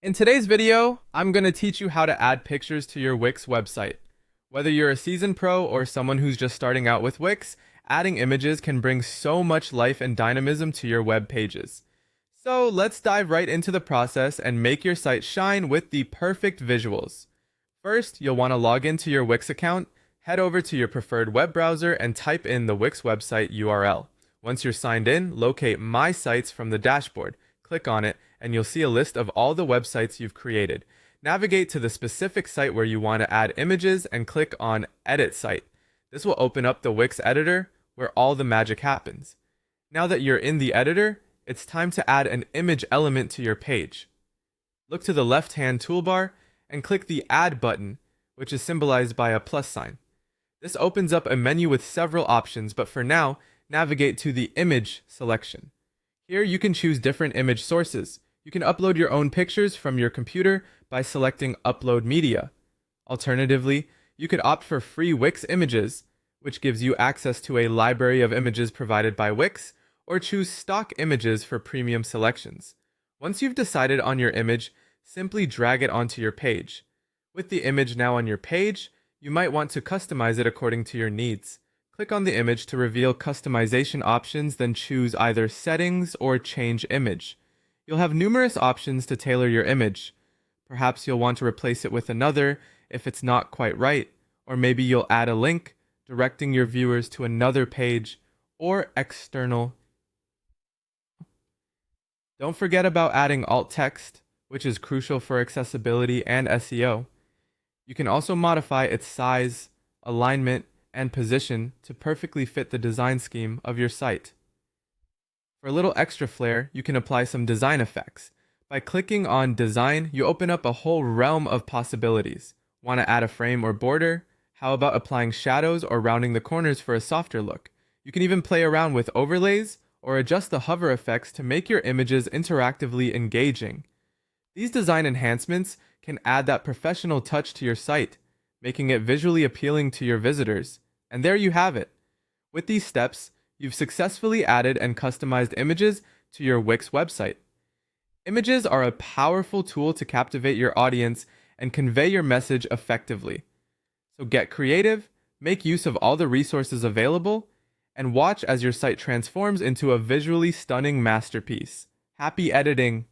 In today's video, I'm going to teach you how to add pictures to your Wix website. Whether you're a seasoned pro or someone who's just starting out with Wix, adding images can bring so much life and dynamism to your web pages. So let's dive right into the process and make your site shine with the perfect visuals. First, you'll want to log into your Wix account, head over to your preferred web browser and type in the Wix website URL. Once you're signed in, locate My Sites from the dashboard. Click on it, and you'll see a list of all the websites you've created. Navigate to the specific site where you want to add images and click on Edit Site. This will open up the Wix editor where all the magic happens. Now that you're in the editor, it's time to add an image element to your page. Look to the left-hand toolbar and click the Add button, which is symbolized by a plus sign. This opens up a menu with several options, but for now, navigate to the Image selection. Here you can choose different image sources. You can upload your own pictures from your computer by selecting Upload Media. Alternatively, you could opt for free Wix images, which gives you access to a library of images provided by Wix, or choose stock images for premium selections. Once you've decided on your image, simply drag it onto your page. With the image now on your page, you might want to customize it according to your needs. Click on the image to reveal customization options, then choose either Settings or Change Image. You'll have numerous options to tailor your image. Perhaps you'll want to replace it with another if it's not quite right, or maybe you'll add a link directing your viewers to another page or external. Don't forget about adding alt text, which is crucial for accessibility and SEO. You can also modify its size, alignment, and position to perfectly fit the design scheme of your site. For a little extra flair, you can apply some design effects. By clicking on Design, you open up a whole realm of possibilities. Want to add a frame or border? How about applying shadows or rounding the corners for a softer look? You can even play around with overlays or adjust the hover effects to make your images interactively engaging. These design enhancements can add that professional touch to your site, making it visually appealing to your visitors. And there you have it. With these steps, you've successfully added and customized images to your Wix website. Images are a powerful tool to captivate your audience and convey your message effectively. So get creative, make use of all the resources available, and watch as your site transforms into a visually stunning masterpiece. Happy editing!